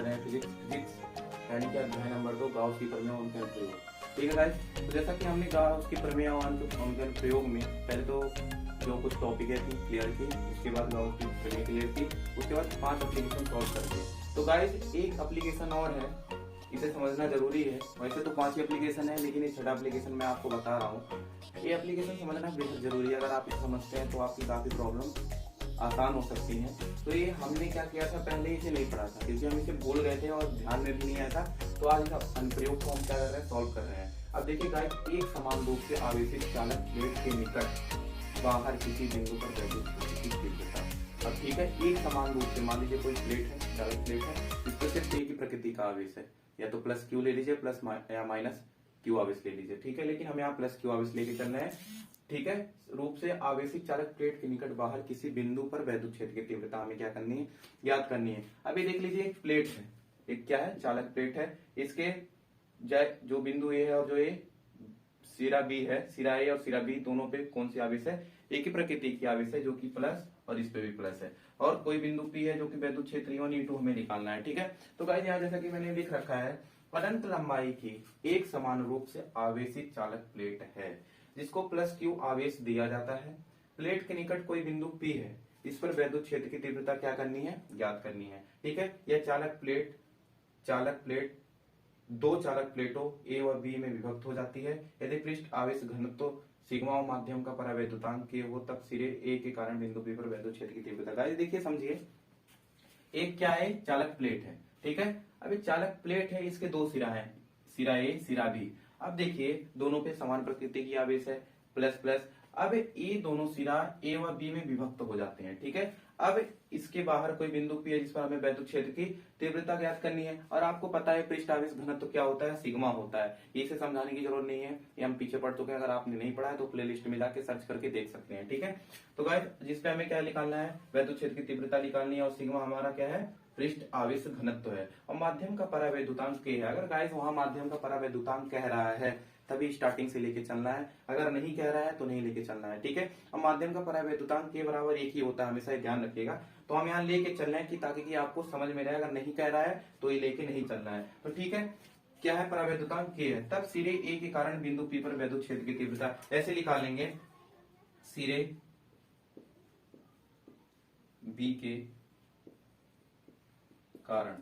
कर रहे हैं फिजिक्स यानी कि अध्याय नंबर 2 गाउस की प्रमेय और उनके अनुप्रयोग। ठीक है गाइस, तो जैसा कि हमने गाउस की प्रमेय और उनके अनुप्रयोग में पहले तो जो कुछ टॉपिक है थी क्लियर की, उसके बाद गाउस की प्रमेय क्लियर की, उसके बाद 5 एप्लीकेशन सॉल्व कर दिए। तो गाइस एक एप्लीकेशन और है, इसे समझना जरूरी है। वैसे तो 5 ही एप्लीकेशन है, लेकिन ये 6ठा एप्लीकेशन मैं आपको बता रहा हूँ। ये एप्लीकेशन समझना बेहद जरूरी है। अगर आप इसे समझते हैं तो आपकी काफी प्रॉब्लम आसान हो सकती है। तो ये हमने क्या किया था, पहले इसे नहीं पढ़ा था क्योंकि हम इसे भूल गए थे और ध्यान में भी नहीं आया था। तो आज इस अनुप्रयोग को हम क्या कर रहे हैं, सॉल्व कर रहे हैं। अब देखिए गाइस, एक समान रूप से आवेशित चालक प्लेट के निकट बाहर किसी बिंदु पर वैद्युत क्षेत्र की तीव्रता। अब ठीक है, एक समान रूप से मान लीजिए कोई प्लेट है, चालक प्लेट है, इस पर सिर्फ एक ही प्रकृति का आवेश है, या तो प्लस क्यू ले लीजिए प्लस या माइनस क्यू आवेश ले लीजिए। ठीक है, लेकिन हम यहाँ प्लस क्यू आवेश लेके चल रहे हैं। ठीक है, रूप से आवेशित चालक प्लेट के निकट बाहर किसी बिंदु पर वैद्युत क्षेत्र की तीव्रता हमें क्या करनी है, ज्ञात करनी है। अभी देख लीजिए, एक प्लेट है, एक क्या है, चालक प्लेट है। इसके जो बिंदु ए है और जो ए सिरा बी है, सिरा ए और सिरा बी दोनों पे कौन सी आवेश है, एक ही प्रकृति की आवेश है जो कि प्लस, और इस पे भी प्लस है। और कोई बिंदु पी है जो कि वैद्युत क्षेत्र E1 E2 हमें निकालना है। ठीक है, तो गाइस यहाँ जैसा कि मैंने लिख रखा है, अनंत लंबाई की एक समान रूप से आवेशित चालक प्लेट है जिसको प्लस क्यू आवेश दिया जाता है। प्लेट के निकट कोई बिंदु पी है, इस पर वैद्युत क्षेत्र की तीव्रता क्या करनी है, ज्ञात करनी है। ठीक है, यह चालक प्लेट दो चालक प्लेटों ए और बी में विभक्त हो जाती है। यदि पृष्ठ आवेश घनत्व सिग्मा और माध्यम का परावैद्युतांक के हो, तब सिरे ए के कारण बिंदु बी पर वैद्युत क्षेत्र की तीव्रता। गाइस देखिए समझिए, एक क्या है, चालक प्लेट है। ठीक है, अभी चालक प्लेट है, इसके दो सिरा है, सिरा ए सिरा बी। अब देखिए दोनों पे समान प्रकृति की आवेश है, प्लस प्लस। अब ये दोनों सिरा ए व बी में विभक्त हो जाते हैं। ठीक है, अब इसके बाहर कोई बिंदु पी है जिस पर हमें वैद्युत क्षेत्र की तीव्रता ज्ञात करनी है। और आपको पता है पृष्ठ आवेश घनत्व क्या होता है, सिग्मा होता है। इसे समझाने की जरूरत नहीं है, ये हम पीछे पढ़ चुके हैं। अगर आपने नहीं पढ़ा है तो प्लेलिस्ट में जाके सर्च करके देख सकते हैं। ठीक है, तो गाइस जिसपे हमें क्या निकालना है, वैद्युत क्षेत्र की तीव्रता निकालनी है। और सिग्मा हमारा क्या है, पृष्ठ आवेश घनत्व है। और माध्यम का परावैद्युतांक के है। अगर गाइस वहां माध्यम का परावैद्युतांक कह रहा है तभी स्टार्टिंग से लेके चलना है, अगर नहीं कह रहा है तो नहीं लेके चलना है। ठीक है, और माध्यम का परावैद्युतांक के बराबर एक ही होता है, हमेशा ध्यान रखिएगा। तो हम यहाँ लेके चलना है कि ताकि कि आपको समझ में रहे। अगर नहीं कह रहा है तो ये लेके नहीं चलना है। तो ठीक है, क्या है, परावैद्युतांक के है, तब सिरे ए के कारण बिंदु पी पर वैद्युत क्षेत्र की तीव्रता ऐसे निकालेंगे, सिरे बी के कारण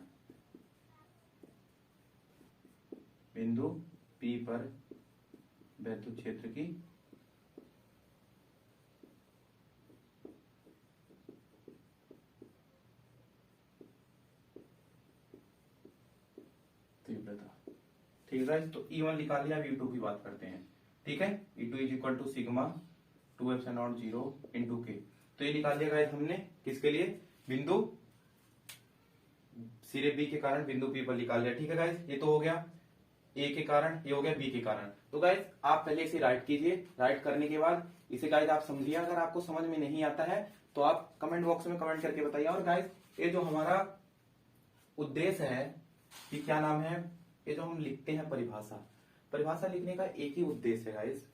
बिंदु पी पर वैद्युत क्षेत्र की तीव्रता। ठीक है, तो E1 निकाल लिया, अब E2 की बात करते हैं। ठीक है, E2 is equal to sigma 2ε0 into के। तो ये निकाल लिया गाइस हमने, किसके लिए, बिंदु सिरे बी के कारण बिंदु पी पर निकाल लिया। ठीक है गाइस, ये तो हो गया ए के कारण, ये हो गया बी के कारण। तो गाइस आप पहले इसे राइट कीजिए, राइट करने के बाद इसे गाइस आप समझिए। अगर आपको समझ में नहीं आता है तो आप कमेंट बॉक्स में कमेंट करके बताइए। और गाइस ये जो हमारा उद्देश्य है, ये क्या नाम है, ये जो हम लिखते हैं परिभाषा लिखने का एक ही उद्देश्य है गाइस।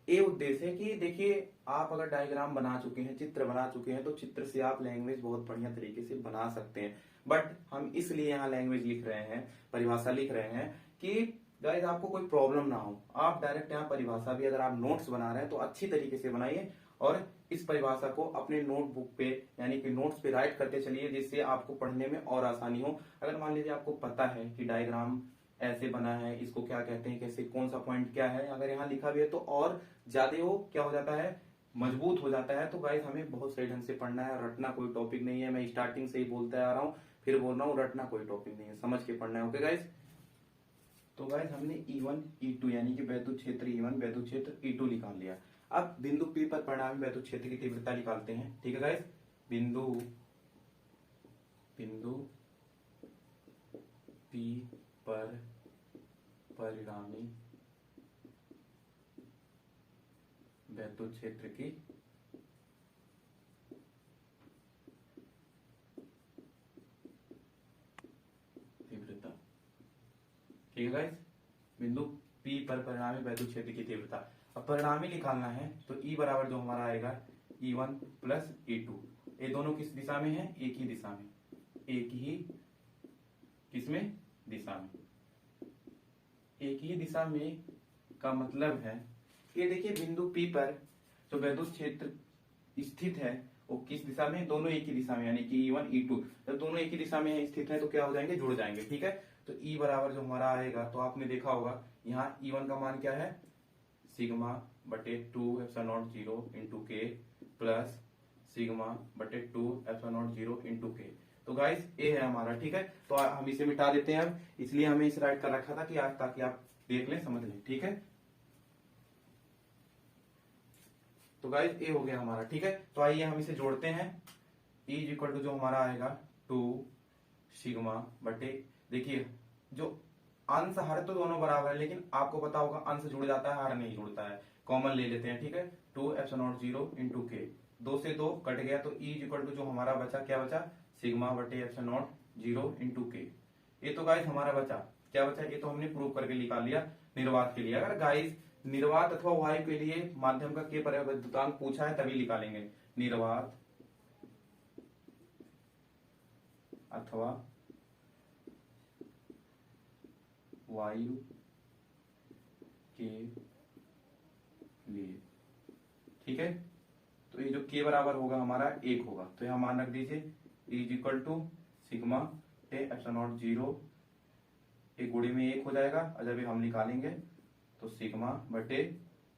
ये उद्देश्य है कि देखिए, आप अगर डायग्राम बना चुके हैं, चित्र बना चुके हैं, तो चित्र से आप लैंग्वेज बहुत बढ़िया तरीके से बना सकते हैं। बट हम इसलिए यहाँ लैंग्वेज लिख रहे हैं, परिभाषा लिख रहे हैं कि गाइस आपको कोई प्रॉब्लम ना हो। आप डायरेक्ट यहाँ परिभाषा भी अगर आप नोट्स बना रहे हैं तो अच्छी तरीके से बनाइए और इस परिभाषा को अपने नोटबुक पे यानी कि नोट्स पे राइट करते चलिए, जिससे आपको पढ़ने में और आसानी हो। अगर मान लीजिए आपको पता है कि डायग्राम ऐसे बना है, इसको क्या कहते हैं, कैसे, कौन सा पॉइंट क्या है, अगर यहाँ लिखा भी है तो और ज्यादा वो क्या हो जाता है, मजबूत हो जाता है। तो गाइस हमें बहुत सही ढंग से पढ़ना है, रटना कोई टॉपिक नहीं है। मैं स्टार्टिंग से ही बोलता आ रहा हूँ, फिर बोल रहा हूँ, रटना कोई टॉपिक नहीं है, समझ के पढ़ना है। ओके गाइस, तो गाइस हमने E1 E2 यानी कि वैद्युत क्षेत्र E1 वैद्युत क्षेत्र E2 निकाल लिया। अब बिंदु P पर परिणामी वैद्युत क्षेत्र की तीव्रता निकालते हैं। ठीक है गाइस, बिंदु P पर परिणामी वैद्युत क्षेत्र की तीव्रता। ठीक है गाइस, बिंदु P पर परिणामी वैद्युत क्षेत्र की तीव्रता। अब परिणामी निकालना है तो E बराबर जो हमारा आएगा E1 प्लस E2। ये दोनों किस दिशा में है, एक ही दिशा में, एक ही किसमें, दिशा में, एक ही दिशा में का मतलब है ये देखिए बिंदु P पर जो वैद्युत क्षेत्र स्थित है वो किस दिशा में, दोनों एक ही दिशा में, यानी कि E1 E2 जब दोनों एक ही दिशा में स्थित है तो क्या हो जाएंगे, जुड़ जाएंगे। ठीक है, तो E बराबर जो हमारा आएगा, तो आपने देखा होगा यहाँ E1 का मान क्या है, सिग्मा बटे 2 एप्सिलॉन नॉट 0 इंटू के प्लस सिग्मा बटे 2 एप्सिलॉन नॉट 0 इंटू के। तो गाइस ए है हमारा। ठीक है, तो हम इसे मिटा देते हैं अब, इसलिए हमें इसे राइट कर रखा था कि आज, ताकि आप देख लें, समझ लें। ठीक है, तो गाइस ए हो गया हमारा। ठीक है, तो आइए हम इसे जोड़ते हैं। E इज इक्वल टू जो हमारा आएगा 2 सिग्मा बटे, देखिए जो अंश हर तो दोनों बराबर है, लेकिन आपको पता होगा अंश जुड़ जाता है, हर नहीं जुड़ता है, कॉमन ले लेते हैं। ठीक है, 2 एप्सिलॉन नॉट 0 इंटू के, 2 से 2 कट गया, तो E इज इक्वल टू जो हमारा बचा, क्या बचा, सिग्मा बटे एप्सिलॉन नॉट 0 इंटू के। ये तो गाइस हमारा बचा, क्या बचा, ये तो हमने प्रूव करके निकाल लिया निर्वात के लिए। अगर गाइस निर्वात अथवा वायु के लिए माध्यम का के परिवर्तनांक पूछा है तभी निकालेंगे, निर्वात अथवा वायु के लिए। ठीक है, तो ये जो के बराबर होगा हमारा 1 होगा, तो यहां मान रख दीजिए is equal to sigma epsilon not 0, एक गुणे में 1 हो जाएगा, और जब हम निकालेंगे तो सिग्मा बटे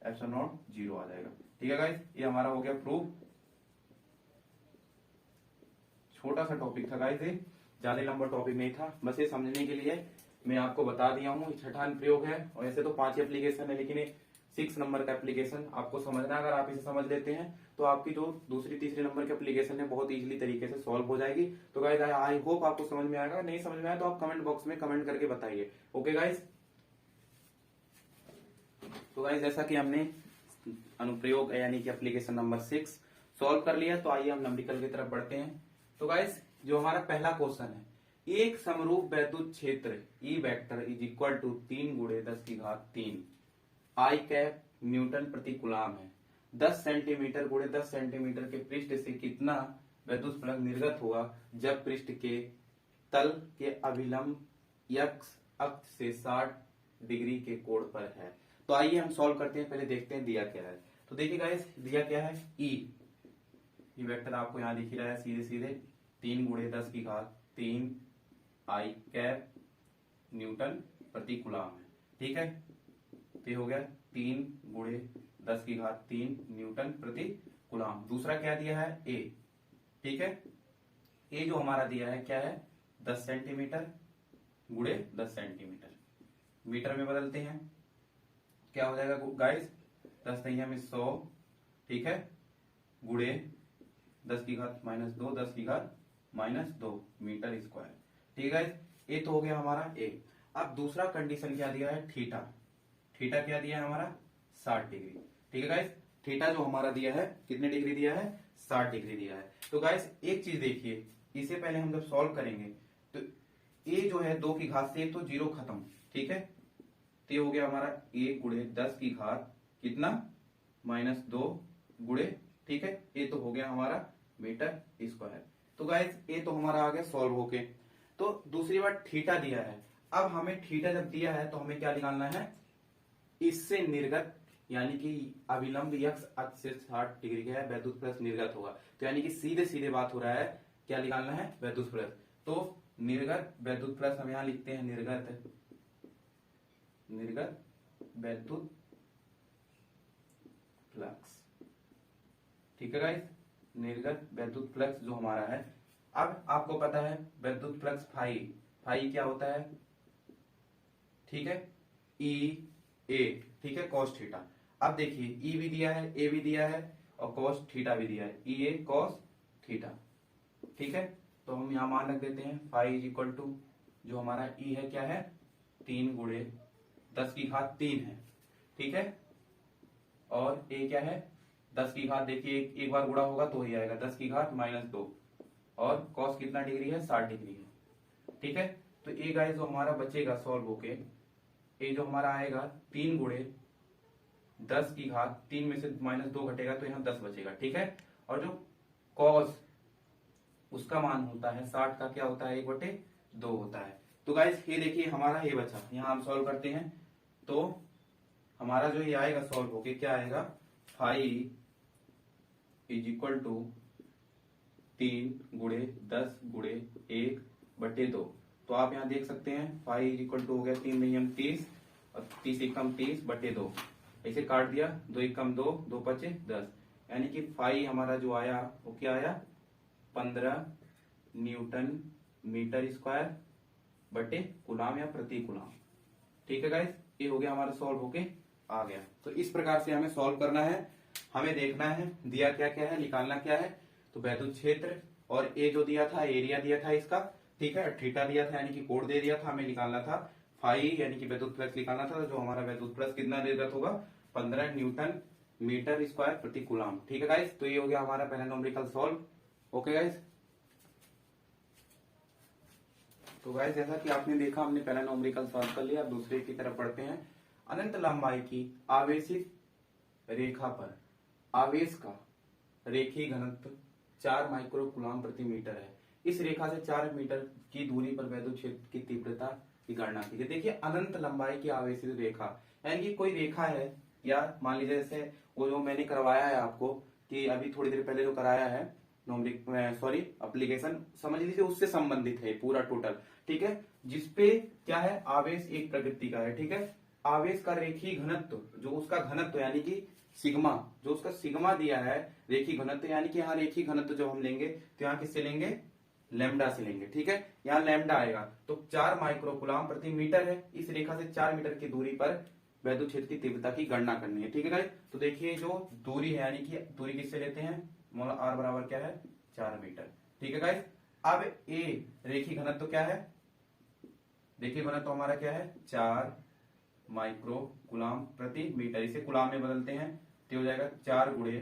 एप्सिलॉन नॉट 0 आ जाएगा। ठीक है गाइस, ये हमारा हो गया प्रूफ। छोटा सा टॉपिक था गाइस, ये ज्यादा लंबा टॉपिक नहीं था, बस ये समझने के लिए मैं आपको बता दिया हूँ। छठा प्रयोग है, और ऐसे तो 5 एप्लीकेशन है, लेकिन ये 6 नंबर का एप्लीकेशन आपको समझना। अगर आप इसे समझ लेते हैं तो आपकी जो दूसरी तीसरी नंबर की एप्लीकेशन है बहुत इजीली तरीके से सॉल्व हो जाएगी। तो गाइस आई होप आपको समझ में आएगा, नहीं समझ में आया तो आप कमेंट बॉक्स में कमेंट करके बताइए। ओके गाइस, तो गाइस जैसा कि हमने अनुप्रयोग यानी कि एप्लीकेशन नंबर 6 सॉल्व कर लिया, तो आइए हम नंबरिकल की तरफ बढ़ते हैं। तो गाइस जो हमारा पहला क्वेश्चन है, एक समरूप वैद्युत क्षेत्र E vector is equal to 3 गुणे 10 की घात 3 आई कैप न्यूटन प्रति कूलाम है। 10 सेंटीमीटर गुणे 10 सेंटीमीटर के पृष्ठ से कितना वैद्युत फलक निर्गत होगा जब पृष्ठ के तल के अभिलंब x अक्ष से 60 डिग्री के कोण पर है। तो आइए हम सॉल्व करते हैं, पहले देखते हैं दिया क्या है। तो देखिए गाइस दिया क्या है, ई वेक्टर आपको यहाँ दिख रहा है सीधे सीधे 3 गुणे 10 की घात 3 आई कैप न्यूटन प्रति कूलाम है। ठीक है, तो हो गया 3 गुणे 10 की घात 3 न्यूटन प्रति कूलाम। दूसरा क्या दिया है, ए। ठीक है, ए जो हमारा दिया है क्या है, 10 सेंटीमीटर गुणे 10 सेंटीमीटर, मीटर में बदलते हैं, क्या हो जाएगा गाइस, 10 नहीं में 100। ठीक है, गुणे 10 की घात -2 10 की घात -2 मीटर स्क्वायर। ठीक है, ये तो हो गया हमारा ए। अब दूसरा कंडीशन क्या दिया है, थीटा। थीटा क्या दिया है हमारा, 60 डिग्री। ठीक है गाइस, थीटा जो हमारा दिया है कितने डिग्री दिया है, 60 डिग्री दिया है। तो गाइस एक चीज देखिए, इसे पहले हम जब सॉल्व करेंगे तो ए जो है 2 की घात से तो 0 खत्म। ठीक है, तो ये हो गया हमारा 1 गुणे 10 की घात कितना -2 गुणे, ठीक है, ये तो हो गया हमारा मीटर स्क्वायर। तो गाइस ये तो हमारा आ गया सॉल्व होके। तो दूसरी बात थीटा दिया है, अब हमें थीटा जब दिया है तो हमें क्या निकालना है, इससे निर्गत यानी कि अभिलंब x अक्ष से 60 डिग्री का है, वैद्युत फ्लक्स निर्गत होगा। तो यानी कि सीधे सीधे बात हो रहा है, क्या निकालना है, वैद्युत फ्लक्स। तो निर्गत वैद्युत फ्लक्स हम यहां लिखते हैं निर्गत वैद्युत फ्लक्स। ठीक है गाइस, निर्गत वैद्युत फ्लक्स जो हमारा है। अब आपको पता है वैद्युत फ्लक्स फाई क्या होता है, ठीक है, ई ए, ठीक है, कॉस थीटा। अब देखिए ई भी दिया है, ए भी दिया है, और कॉस थीटा भी दिया है, ई ए कॉस थीटा। ठीक है, तो हम यहां मान रख देते हैं फाई इज इक्वल टू जो हमारा ई है क्या है, 3 गुणे 10 की घात 3 है। ठीक है, और ए क्या है, 10 की घात, देखिए एक बार गुणा होगा तो ही आएगा 10 की घात -2, और कॉस कितना डिग्री है, 60 डिग्री है। ठीक है, तो ए गाइस जो हमारा बचेगा सॉल्व होके, ए जो हमारा आएगा 3 गुणे 10 की घात 3 में से -2 घटेगा तो यहाँ 10 बचेगा। ठीक है, और जो कॉस उसका मान होता है 60 का क्या होता है, 1/2 होता है। तो तो गाइस ये देखिए हमारा ये बचा, यहाँ हम सॉल्व करते हैं तो हमारा जो ये आएगा सॉल्व होके क्या आएगा, 5 इज इक्वल टू 3 गुणे 10 गुणे 1/2। तो आप यहाँ देख सकते हैं 5 इज इक्वल टू हो गया 3 नहीं हम 30 और 30 एकम 30/2, ऐसे काट दिया, 2 एकम 2, 2 पचे 10, यानी कि 5 हमारा जो आया वो क्या आया 15 न्यूटन मीटर स्क्वायर बटे कूलाम या प्रति कूलाम। ठीक है गाइस, ये हो गया हमारा सॉल्व होके आ गया। तो इस प्रकार से हमें सॉल्व करना है, हमें देखना है दिया क्या क्या है, निकालना क्या है। तो वैद्युत क्षेत्र और ए जो दिया था, एरिया दिया था इसका, ठीक है, थीटा दिया था यानी कि कोण दे दिया था, हमें निकालना था फाई यानी कि वैद्युत फ्लक्स निकालना था। जो हमारा वैद्युत फ्लक्स कितना निर्गत होगा 15 न्यूटन मीटर स्क्वायर प्रति कूलाम। ठीक है गाइस, तो ये हो गया हमारा पहला न्यूमेरिकल सॉल्व। ओके गाइस, तो गाइस जैसा कि आपने देखा हमने पहला न्यूमेरिकल सॉल्व कर लिया। अब दूसरे की तरफ पढ़ते हैं। अनंत लंबाई की आवेशित रेखा पर आवेश का रेखीय घनत्व 4 माइक्रो कूलाम प्रति मीटर है। इस रेखा से 4 मीटर की दूरी पर वैद्युत क्षेत्र की तीव्रता की गणना कीजिए। देखिए अनंत लंबाई की आवेशित रेखा यानी कि कोई रेखा है, या मान लीजिए जैसे वो जो मैंने करवाया है आपको कि अभी थोड़ी देर पहले जो कराया है एप्लीकेशन, समझ लीजिए उससे संबंधित है पूरा टोटल। ठीक है, जिसपे क्या है आवेश एक प्रकृति का है। ठीक है, आवेश का रेखीय घनत्व जो उसका घनत्व यानी कि सिग्मा, जो उसका सिग्मा दिया है रेखीय घनत्व, यानी कि यहाँ रेखीय घनत्व जब हम लेंगे तो यहाँ किससे लेंगे, लैम्डा से लेंगे। ठीक है, यहाँ लैम्डा आएगा तो 4 माइक्रो कूलाम प्रति मीटर है। इस रेखा से 4 मीटर की दूरी पर वैद्युत क्षेत्र की तीव्रता की गणना करनी है। ठीक है गाइस, तो देखिए जो दूरी है यानी कि दूरी किससे लेते हैं, आर बराबर क्या है 4 मीटर। ठीक है गाइस, अब ए रेखीय घनत्व क्या है, रेखीय घनत्व हमारा क्या है 4 माइक्रो कूलाम प्रति मीटर। इसे कूलाम में बदलते हैं तो हो जाएगा 4 गुणे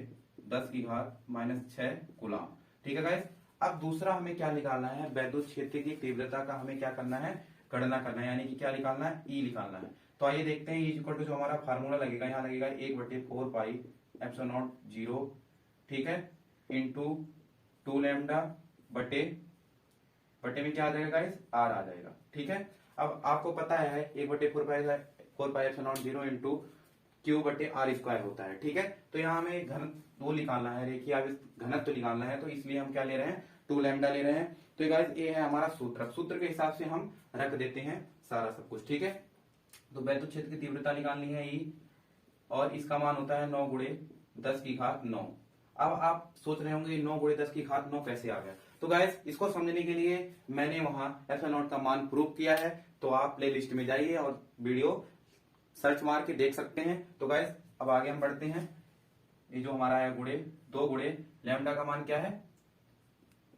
10 की घात -6 कूलाम। ठीक है गाइस, अब दूसरा हमें क्या निकालना है, वैद्युत क्षेत्र की तीव्रता का हमें क्या करना है, गणना करना है, यानी कि क्या निकालना है, ई निकालना है। तो आइए देखते हैं, इक्वल टू जो हमारा फार्मूला लगेगा, यहाँ लगेगा 1/4 पाई एप्सिलॉन नॉट 0, ठीक है, इंटू 2 लैम्डा बटे में क्या आ जाएगा गाइस, आर आ जाएगा। ठीक है, अब आपको पता है 1/4 pi epsilon not 0 into Q बटे आर स्क्वायर होता है। ठीक है, तो यहाँ हमें घन वो निकालना है, रेखीय आवेश घनत्व निकालना है, तो इसलिए हम क्या ले रहे हैं 2 लैम्डा ले रहे हैं। तो ये गाइस ये है हमारा सूत्र, सूत्र के हिसाब से हम रख देते हैं सारा सब कुछ। ठीक है, तो वैद्युत क्षेत्र की तीव्रता निकालनी है ई, और इसका मान होता है 9 गुणे 10 की घात 9। अब आप सोच रहे होंगे 9 गुणे 10 की घात 9 कैसे आ गया। तो गाइस इसको समझने के लिए मैंने वहां एप्सिलॉन नॉट का मान प्रूव किया है, तो आप प्ले लिस्ट में जाइए और वीडियो सर्च मार के देख सकते हैं। तो गाइस अब आगे हम बढ़ते हैं। ये जो हमारा है 2 गुणे लैम्डा का मान क्या है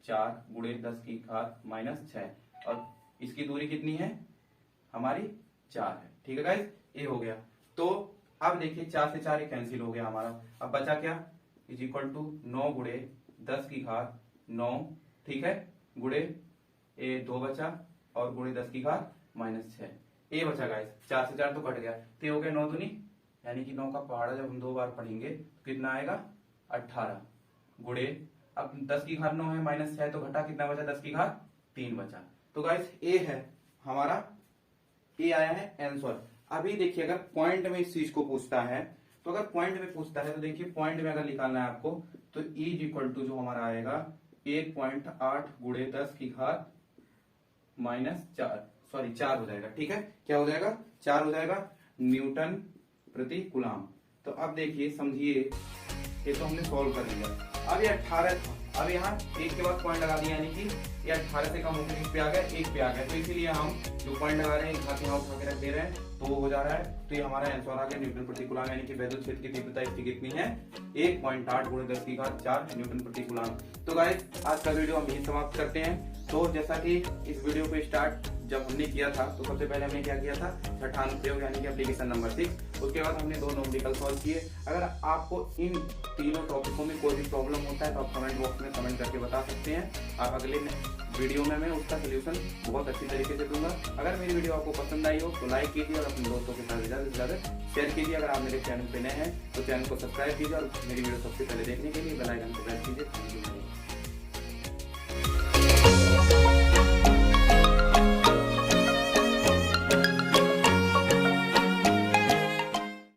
4 गुणे 10 की घात -6, और इसकी दूरी कितनी है हमारी 4 है। ठीक है गाइस, ये हो गया। तो अब देखिए 4 से 4 कैंसिल हो गया हमारा, अब बचा क्या, इज इक्वल टू 9 गुणे 10 की घात 9, ठीक है, गुणे ये 2 बचा और गुणे 10 की घात -6, ये बचा गाइस। 4 से 4 तो कट गया, तो ये हो गया 9 दूनी, यानी कि 9 का पहाड़ा जब हम 2 बार पढ़ेंगे तो कितना आएगा 18 गुणे, अब 10 की घात 9 है -6, तो घटा कितना बचा 10 की घात 3 बचा। तो गाइस ये है हमारा, ये आया है आंसर। अभी देखिए अगर पॉइंट में इस चीज को पूछता है, तो अगर पॉइंट में पूछता है तो देखिए पॉइंट में अगर निकालना है आपको, तो इज इक्वल टू जो हमारा आएगा 1.8 गुणे 10 की घात -4 हो जाएगा। ठीक है, क्या हो जाएगा 4 हो जाएगा न्यूटन प्रति कूलाम। तो अब देखिए समझिए, ये तो हमने सॉल्व कर लिया। अब ये 18 था, अब यहाँ 1 के बाद पॉइंट लगा दिया, यानी कि ये 18 से कम होकर किस पे आ गया 1 पे आ गया। तो इसीलिए हम जो पॉइंट लगा रहे हैं घात यहाँ उठा के रख दे रहे हैं, तो वो हो जा रहा है। तो ये हमारा आंसर आ गया न्यूटन प्रति कूलाम, यानी कि वैद्युत क्षेत्र की तीव्रता इसकी कितनी है 1.8 गुणे 10 की घात 4 न्यूटन प्रति कूलाम। तो गाइस आज का वीडियो हम यही समाप्त करते हैं। तो जैसा कि इस वीडियो को स्टार्ट जब हमने किया था, तो सबसे पहले हमने क्या किया था छठा अनुप्रयोग यानी कि एप्लीकेशन नंबर 6, उसके बाद हमने 2 न्यूमेरिकल सॉल्व किए। अगर आपको इन तीनों टॉपिकों में कोई भी प्रॉब्लम होता है तो आप कमेंट बॉक्स में कमेंट करके बता सकते हैं। आप अगले वीडियो में मैं उसका सोल्यूशन बहुत अच्छी तरीके से दूंगा। अगर मेरी वीडियो आपको पसंद आई हो तो लाइक कीजिए और अपने दोस्तों के साथ ज़्यादा से ज़्यादा शेयर कीजिए। अगर आप मेरे चैनल पे नए हैं तो चैनल को सब्सक्राइब कीजिए और मेरी वीडियो सबसे पहले देखने के लिए बेल आइकन को प्रेस कीजिए।